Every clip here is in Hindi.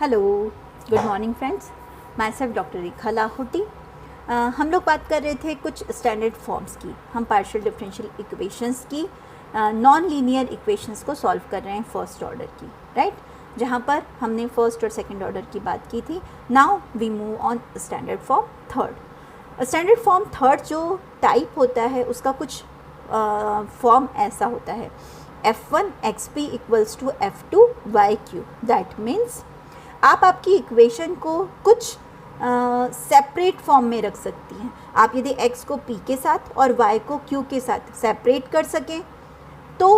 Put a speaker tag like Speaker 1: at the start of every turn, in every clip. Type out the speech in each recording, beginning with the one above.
Speaker 1: Hello, good morning friends. My self doctor Rekha Lahoti. हम लोग बात कर रहे थे कुछ स्टैंडर्ड फॉर्म्स की। हम पार्शियल डिफरेंशियल इक्वेशंस की नॉन लीनियर इक्वेशंस को सॉल्व कर रहे हैं फर्स्ट ऑर्डर की, राइट? जहाँ पर हमने फर्स्ट और सेकंड ऑर्डर की बात की थी। Now we move on standard form third. Standard form third जो टाइप होता है उसका कुछ फॉर्म ऐसा होता है, f1 xp equals to f2 yq। That means आप आपकी इक्वेशन को कुछ सेपरेट फॉर्म में रख सकती हैं। आप यदि x को p के साथ और y को q के साथ सेपरेट कर सकें तो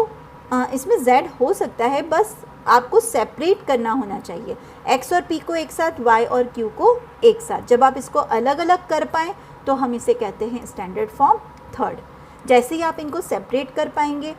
Speaker 1: इसमें z हो सकता है, बस आपको सेपरेट करना होना चाहिए। x और p को एक साथ, y और q को एक साथ। जब आप इसको अलग अलग कर पाएँ तो हम इसे कहते हैं स्टैंडर्ड फॉर्म थर्ड। जैसे ही आप इनको सेपरेट कर पाएंगे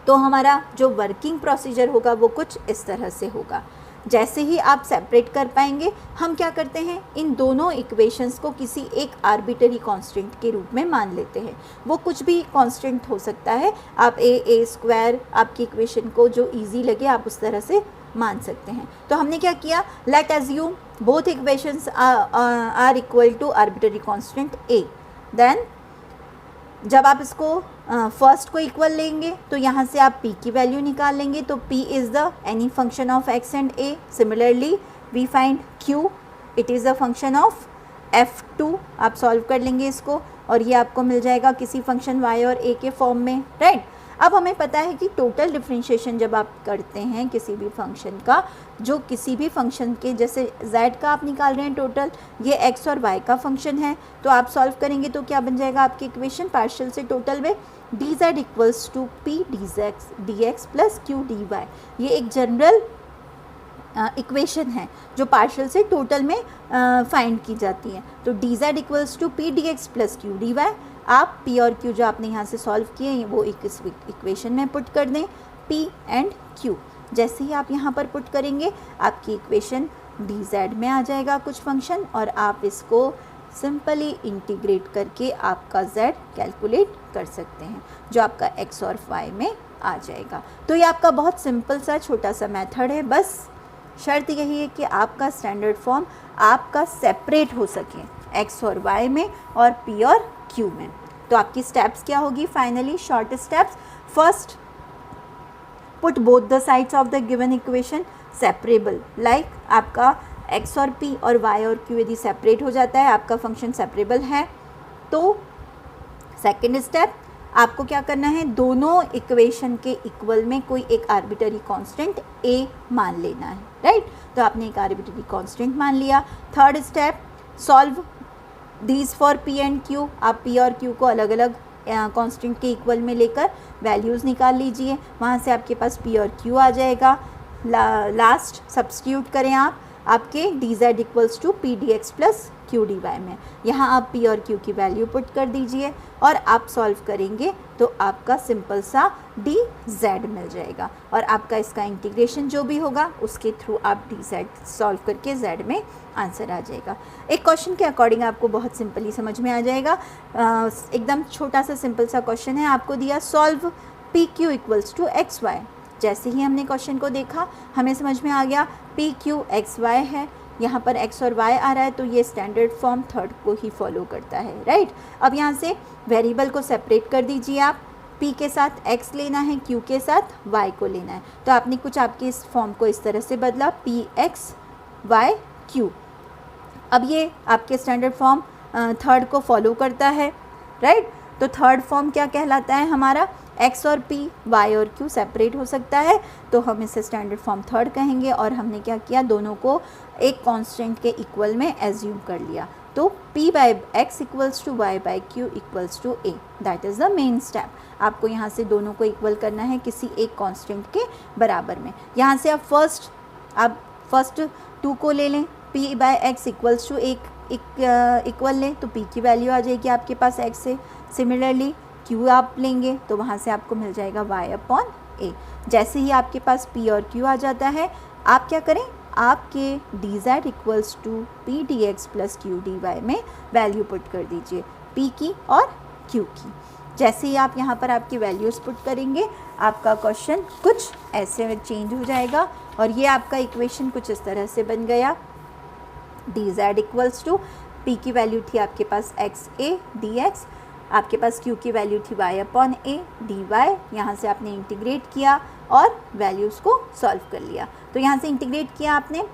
Speaker 1: तो हमारा जो वर्किंग प्रोसीजर होगा वो कुछ इस तरह से होगा। जैसे ही आप सेपरेट कर पाएंगे, हम क्या करते हैं, इन दोनों इक्वेशंस को किसी एक आर्बिटरी कांस्टेंट के रूप में मान लेते हैं। वो कुछ भी कांस्टेंट हो सकता है। आप ए स्क्वायर आपकी इक्वेशन को जो इजी लगे आप उस तरह से मान सकते हैं। तो हमने क्या किया, let assume both equations are equal to arbitrary constant A. Then जब आप इसको फर्स्ट को इक्वल लेंगे तो यहाँ से आप p की वैल्यू निकाल लेंगे। तो p is the any function of x and a। Similarly we find q, it is the function of f2। आप सॉल्व कर लेंगे इसको और ये आपको मिल जाएगा किसी फंक्शन y और a के फॉर्म में, राइट? अब हमें पता है कि टोटल डिफरेंशिएशन जब आप करते हैं किसी भी फंक्शन का, जो किसी भी फंक्शन के, जैसे z का आप निकाल रहे हैं टोटल, ये x और y का फंक्शन है, तो आप सॉल्व करेंगे तो क्या बन जाएगा आपकी इक्वेशन पार्शियल से टोटल में, dz equals to p dx plus q dy। ये एक जनरल इक्वेशन है जो पार्शियल से टोटल में फाइंड की जाती है। तो dz equals to p dx plus q dy। आप p और q जो आपने यहाँ से सॉल्व किए हैं वो एक इस इक्वेशन में पुट कर दें, p एंड q। जैसे ही आप यहाँ पर पुट करेंगे आपकी इक्वेशन dz में आ जाएगा कुछ फंक्शन, और आप इसको सिंपली इंटीग्रेट करके आपका z कैलकुलेट कर सकते हैं, जो आपका x और y में आ जाएगा। तो ये आपका बहुत सिंपल सा छोटा सा मेथड है। बस शर्त यही है कि आपका स्टैंडर्ड फॉर्म आपका सेपरेट हो सके x और y में और p और q में। तो आपकी स्टेप्स क्या होगी finally, short steps. First, put both the sides of the given equation separable, like आपका x और p और y और q यदि सेपरेट हो जाता है, आपका फंक्शन सेपरेबल है। तो सेकेंड स्टेप, आपको क्या करना है, दोनों इक्वेशन के इक्वल में कोई एक आर्बिटरी कांस्टेंट a मान लेना है, राइट? तो आपने एक आर्बिटरी कांस्टेंट मान लिया। Third step, solve these for p and q। आप p और q को अलग अलग कांस्टेंट के इक्वल में लेकर वैल्यूज़ निकाल लीजिए, वहाँ से आपके पास p और q आ जाएगा। लास्ट सब्स्टिट्यूट करें आप आपके dz equals to p dx plus q dy में। यहाँ आप p और q की वैल्यू पुट कर दीजिए और आप सॉल्व करेंगे तो आपका सिंपल सा dz मिल जाएगा, और आपका इसका इंटीग्रेशन जो भी होगा उसके थ्रू आप dz सॉल्व करके z में आंसर आ जाएगा। एक क्वेश्चन के अकॉर्डिंग आपको बहुत सिंपली समझ में आ जाएगा। एकदम छोटा सा सिंपल सा क्वेश्चन है, आपको दिया solve p q equals to x y. जैसे ही हमने क्वेश्चन को देखा हमें समझ में आ गया पी क्यू एक्स वाई है, यहाँ पर x और y आ रहा है, तो ये स्टैंडर्ड फॉर्म थर्ड को ही फॉलो करता है, राइट? अब यहाँ से वेरिएबल को सेपरेट कर दीजिए आप, p के साथ x लेना है, q के साथ y को लेना है। तो आपने कुछ आपके इस फॉर्म को इस तरह से बदला, p x y q। अब ये आपके स्टैंडर्ड फॉर्म थर्ड को फॉलो करता है, राइट? तो थर्ड फॉर्म क्या कहलाता है हमारा, x और p, y और q सेपरेट हो सकता है, तो हम इसे स्टैंडर्ड फॉर्म थर्ड कहेंगे। और हमने क्या किया, दोनों को एक कांस्टेंट के इक्वल में एज्यूम कर लिया। तो p by x equals to y by q equals to a। That is the main step. आपको यहाँ से दोनों को इक्वल करना है किसी एक कांस्टेंट के बराबर में। यहाँ से आप फर्स्ट 2 को ले लें, p by x equals to equal लें तो p की वैल्यू आ जाएगी आपके पास x से। सिमिलरली q आप लेंगे तो वहाँ से आपको मिल जाएगा y अपॉन a। जैसे ही आपके पास p और q आ जाता है, आप क्या करें, आपके dz equals to p dx plus q dy में वैल्यू पुट कर दीजिए, p की और q की। जैसे ही आप यहाँ पर आपकी वैल्यूज़ पुट करेंगे आपका क्वेश्चन कुछ ऐसे चेंज हो जाएगा और ये आपका इक्वेशन कुछ इस तरह से बन गया। D z equals to p की वैल्यू थी आपके पास एक्स ए डी एक्स, आपके पास क्यू की वैल्यू थी y upon a d y. यहाँ से आपने इंटीग्रेट किया और वैल्यूज़ को सॉल्व कर लिया। तो यहाँ से इंटीग्रेट किया आपने,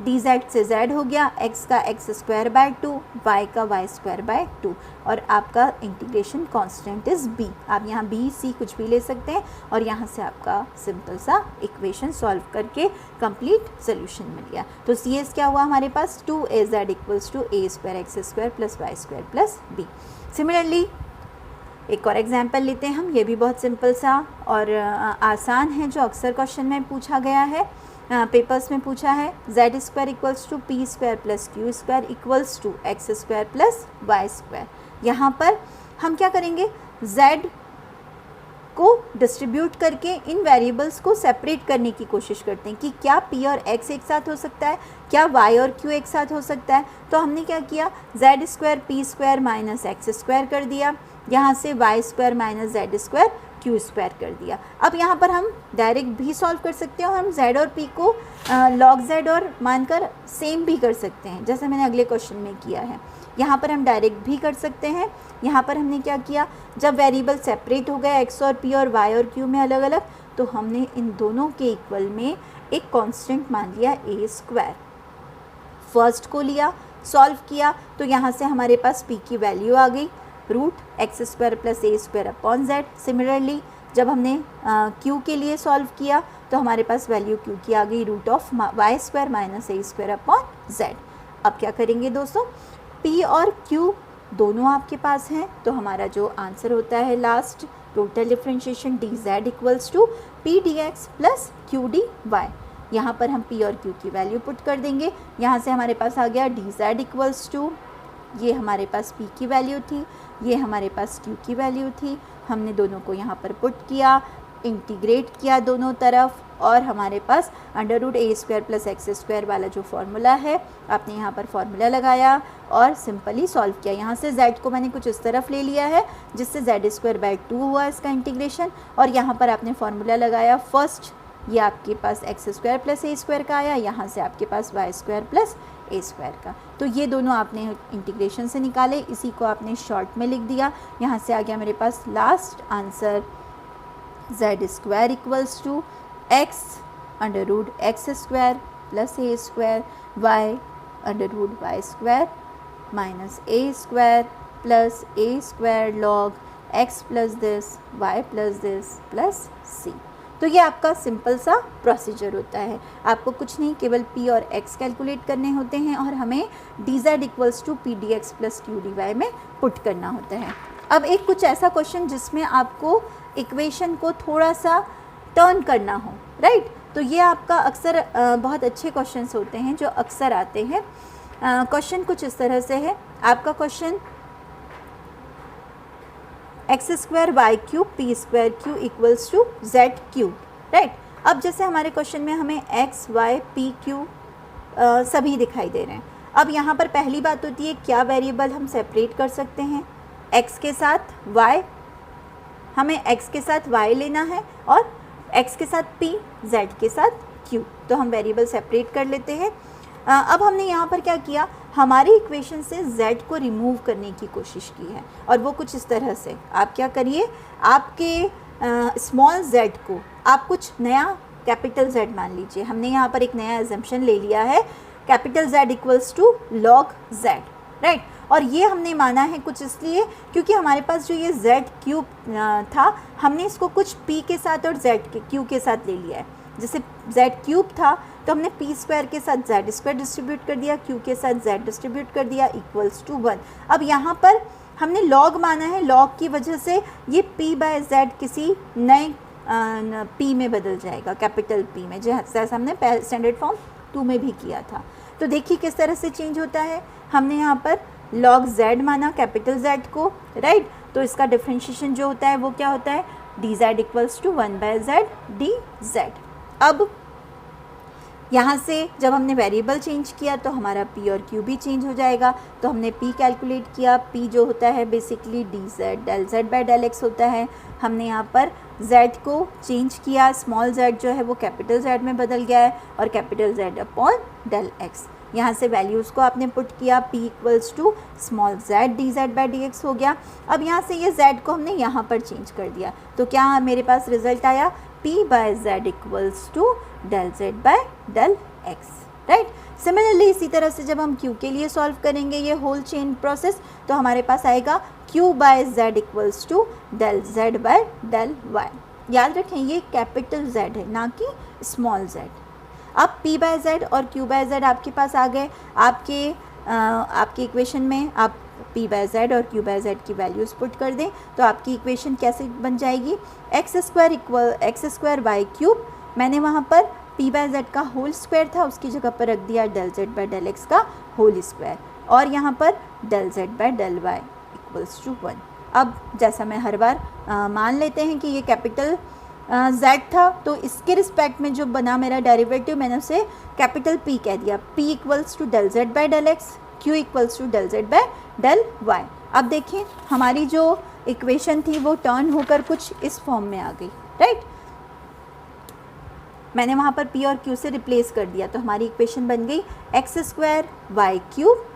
Speaker 1: डी जेड से जेड हो गया, एक्स का एक्स स्क्वायर बाय 2, वाई का वाई स्क्वायर बाय 2 और आपका इंटीग्रेशन कांस्टेंट इज़ बी। आप यहाँ बी सी कुछ भी ले सकते हैं और यहाँ से आपका सिंपल सा इक्वेशन सॉल्व करके कंप्लीट सोल्यूशन मिल गया। तो सी एस क्या हुआ हमारे पास, 2az equals to a square x square plus y square plus b. Similarly एक और एग्जाम्पल लेते हैं हम, ये भी बहुत सिंपल सा और आसान है, जो अक्सर क्वेश्चन में पूछा गया है, पेपर्स में पूछा है। Z square equals to p square plus q square equals to x square plus y square. यहाँ पर हम क्या करेंगे, जेड को डिस्ट्रीब्यूट करके इन वेरिएबल्स को सेपरेट करने की कोशिश करते हैं कि क्या p और x एक साथ हो सकता है, क्या y और q एक साथ हो सकता है। तो हमने क्या किया, z square p square minus x square कर दिया, यहाँ से y square minus z square q square कर दिया। अब यहाँ पर हम डायरेक्ट भी सॉल्व कर सकते हैं और हम z और p को log z और मानकर सेम भी कर सकते हैं, जैसे मैंने अगले क्वेश्चन में किया है। यहाँ पर हम डायरेक्ट भी कर सकते हैं। यहाँ पर हमने क्या किया, जब वेरिएबल सेपरेट हो गए x और p और y और q में अलग अलग, तो हमने इन दोनों के इक्वल में एक कांस्टेंट मान लिया a स्क्वायर। फर्स्ट को लिया, सॉल्व किया, तो यहाँ से हमारे पास p की वैल्यू आ गई root X square plus A square upon Z. Similarly जब हमने q के लिए सॉल्व किया तो हमारे पास वैल्यू q की आ गई root of y square minus A square upon z. अब क्या करेंगे दोस्तों, p और q दोनों आपके पास हैं, तो हमारा जो आंसर होता है last, total differentiation d z equals to p d x plus q d y. यहाँ पर हम p और q की वैल्यू पुट कर देंगे। यहाँ से हमारे पास आ गया डी जेड इक्वल्स टू, ये हमारे पास p की वैल्यू थी, ये हमारे पास q की वैल्यू थी, हमने दोनों को यहाँ पर पुट किया, इंटीग्रेट किया दोनों तरफ और हमारे पास अंडर रूट ए स्क्वायर प्लस एक्स स्क्वायर वाला जो फार्मूला है, आपने यहाँ पर फार्मूला लगाया और सिंपली सॉल्व किया। यहाँ से z को मैंने कुछ इस तरफ ले लिया है जिससे जेड स्क्वायर बाय 2 हुआ इसका इंटीग्रेशन, और यहाँ पर आपने फार्मूला लगाया फर्स्ट, ये आपके पास x square plus A square का आया, यहाँ से आपके पास Y square plus A square का। तो ये दोनों आपने इंटीग्रेशन से निकाले, इसी को आपने शॉर्ट में लिख दिया। यहाँ से आ गया मेरे पास last answer Z square equals to X under root X square plus A square Y under root Y square minus A square plus A square log X plus this Y plus this plus C. तो ये आपका सिंपल सा प्रोसीजर होता है, आपको कुछ नहीं, केवल p और x कैलकुलेट करने होते हैं और हमें d z equals to p d x plus q d y में पुट करना होता है। अब एक कुछ ऐसा क्वेश्चन जिसमें आपको इक्वेशन को थोड़ा सा टर्न करना हो, राइट। तो ये आपका अक्सर बहुत अच्छे क्वेश्चंस होते हैं जो अक्सर आते हैं। क्वेश्चन कुछ इस तरह से है, आपका question x square y cube p square q equals to z cube, right. अब जैसे हमारे क्वेश्चन में हमें एक्स वाई पी क्यू सभी दिखाई दे रहे हैं। अब यहाँ पर पहली बात होती है, क्या वेरिएबल हम सेपरेट कर सकते हैं, x के साथ y, हमें x के साथ y लेना है और x के साथ p, z के साथ q, तो हम वेरिएबल सेपरेट कर लेते हैं। अब हमने यहाँ पर क्या किया, हमारी इक्वेशन से z को रिमूव करने की कोशिश की है और वो कुछ इस तरह से, आप क्या करिए, आपके स्मॉल z को आप कुछ नया कैपिटल Z मान लीजिए। हमने यहाँ पर एक नया एजम्पशन ले लिया है, capital Z equals to log Z, right. और ये हमने माना है कुछ इसलिए क्योंकि हमारे पास जो ये z क्यूब था, हमने इसको कुछ p के साथ और z के q के साथ ले लिया है। जैसे z क्यूब था तो हमने p स्क्वायर के साथ z स्क्वायर डिस्ट्रीब्यूट कर दिया, q के साथ z डिस्ट्रीब्यूट कर दिया इक्वल्स टू 1। अब यहाँ पर हमने log माना है, log की वजह से ये p बाय z किसी नए p में बदल जाएगा, कैपिटल P में, जैसा हमने स्टैंडर्ड फॉर्म 2 में भी किया था। तो देखिए किस तरह से चेंज होता है, हमने यहाँ पर log z माना कैपिटल Z को, राइट। तो इसका डिफरेंशिएशन जो होता है वो क्या होता है, d z equals to 1 by z d z. अब यहाँ से जब हमने वेरिएबल चेंज किया तो हमारा p और q भी चेंज हो जाएगा। तो हमने p कैलकुलेट किया, p जो होता है basically dz del z by del x होता है। हमने यहाँ पर z को चेंज किया, स्मॉल z जो है वो कैपिटल Z में बदल गया है और capital Z upon del x। यहाँ से वैल्यूज़ को आपने पुट किया, p equals to small z dz by dx हो गया। अब यहाँ से ये z को हमने यहाँ पर चेंज कर दिया, तो क्या मेरे पास रिजल्ट आया p by z equals to del z by del x, right. Similarly इसी तरह से जब हम q के लिए सॉल्व करेंगे ये होल चेन प्रोसेस, तो हमारे पास आएगा q by z equals to del z by del y। याद रखें ये कैपिटल Z है ना कि स्मॉल z। अब p बाय z और q बाय z आपके पास आ गए। आपके इक्वेशन में आप p बाय z और q बाय z की वैल्यूज़ पुट कर दें तो आपकी इक्वेशन कैसे बन जाएगी, एक्स स्क्वायर वाई क्यूब, मैंने वहाँ पर p बाय z का होल स्क्वायर था उसकी जगह पर रख दिया del z by del x का होल स्क्वायर, और यहाँ पर del z by del y equals to 1। अब जैसा मैं हर बार मान लेते हैं कि ये कैपिटल z था, तो इसके रिस्पेक्ट में जो बना मेरा डेरिवेटिव मैंने उसे कैपिटल P कह दिया, p equals to del z by del x, q equals to del z by del y। अब देखें हमारी जो इक्वेशन थी वो टर्न होकर कुछ इस फॉर्म में आ गई, राइट। मैंने वहाँ पर p और q से रिप्लेस कर दिया, तो हमारी इक्वेशन बन गई x square y cube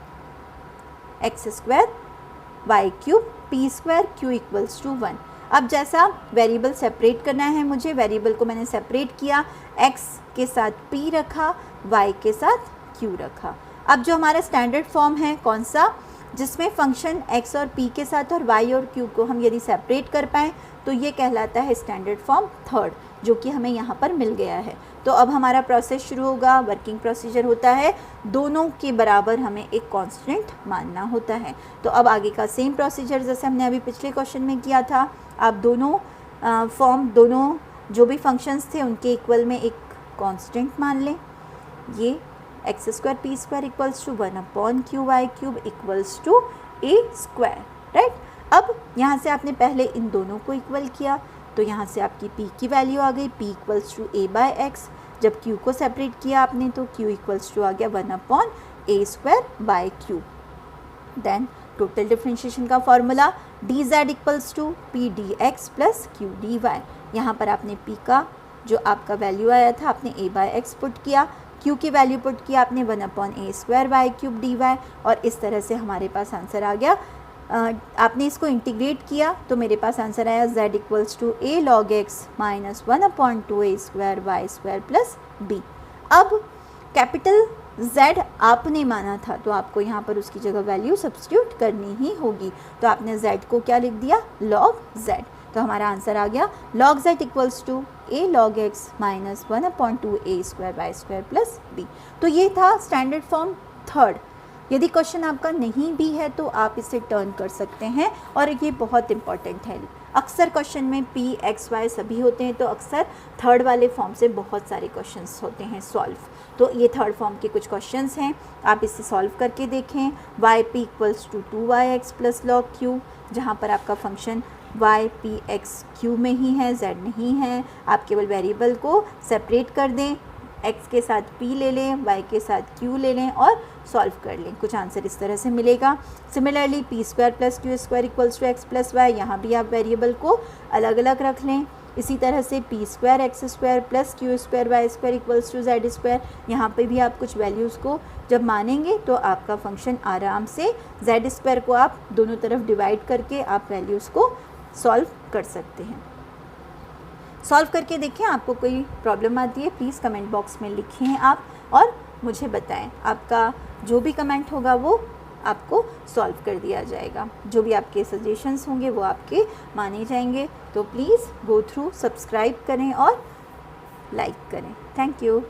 Speaker 1: p square q equals to 1। अब जैसा वेरिएबल सेपरेट करना है मुझे, वेरिएबल को मैंने सेपरेट किया, x के साथ p रखा, y के साथ q रखा। अब जो हमारा स्टैंडर्ड फॉर्म है कौन सा, जिसमें फंक्शन x और p के साथ और y और q को हम यदि सेपरेट कर पाएँ तो ये कहलाता है स्टैंडर्ड फॉर्म थर्ड, जो कि हमें यहाँ पर मिल गया है। तो अब हमारा प्रोसेस शुरू होगा। वर्किंग प्रोसीजर होता है दोनों के बराबर हमें एक कांस्टेंट मानना होता है। तो अब आगे का सेम प्रोसीजर जैसे हमने अभी पिछले क्वेश्चन में किया था, आप दोनों जो भी फंक्शंस थे उनके इक्वल में एक कांस्टेंट मान लें। ये x square p square equals to 1 upon q y cube equals to a square, right. अब यहाँ से आपने पहले इन दोनों को इक्वल किया तो यहाँ से आपकी p की वैल्यू आ गई, p equals to A by X. जब q को सेपरेट किया आपने तो q इक्वल्स टू आ गया 1 upon A square by Q. Then total differentiation का formula dz equals to p dx plus q dy। यहाँ पर आपने p का जो आपका वैल्यू आया था आपने a बाय एक्स पुट किया, q की वैल्यू पुट किया आपने 1 upon A square bye cube dy, और इस तरह से हमारे पास आंसर आ गया। आपने इसको इंटीग्रेट किया तो मेरे पास आंसर आया z equals to a log x minus 1 upon 2a square y square plus b। अब कैपिटल Z आपने माना था तो आपको यहाँ पर उसकी जगह वैल्यू सब्स्टिट्यूट करनी ही होगी, तो आपने z को क्या लिख दिया, log z। तो हमारा आंसर आ गया log z equals to a log x minus 1 upon 2a square y square plus b। तो ये था स्टैंडर्ड फॉर्म थर्ड। यदि क्वेश्चन आपका नहीं भी है तो आप इसे टर्न कर सकते हैं, और ये बहुत इंपॉर्टेंट है। अक्सर क्वेश्चन में p x y सभी होते हैं, तो अक्सर थर्ड वाले फॉर्म से बहुत सारे क्वेश्चंस होते हैं सॉल्व। तो ये थर्ड फॉर्म के कुछ क्वेश्चंस हैं, आप इसे सॉल्व करके देखें। y p equals to 2yx plus log q, जहाँ पर आपका function y p x q में ही है, z नहीं है। आप केवल वेरिएबल को सेपरेट कर दें, x के साथ p ले लें, y के साथ q ले लें और सॉल्व कर लें, कुछ आंसर इस तरह से मिलेगा। Similarly p square plus q square equals to x plus y, यहाँ भी आप वेरिएबल को अलग अलग रख लें। इसी तरह से p square x square plus q square y square equals to z square, यहाँ पे भी आप कुछ वैल्यूज़ को जब मानेंगे तो आपका फंक्शन आराम से जेड स्क्वायर को आप दोनों तरफ डिवाइड करके आप वैल्यूज़ को सॉल्व कर सकते हैं। सॉल्व करके देखें, आपको कोई प्रॉब्लम आती है प्लीज़ कमेंट बॉक्स में लिखें आप और मुझे बताएं। आपका जो भी कमेंट होगा वो आपको सॉल्व कर दिया जाएगा, जो भी आपके सजेशंस होंगे वो आपके माने जाएंगे। तो प्लीज़ गो थ्रू, सब्सक्राइब करें और लाइक करें। Thank you.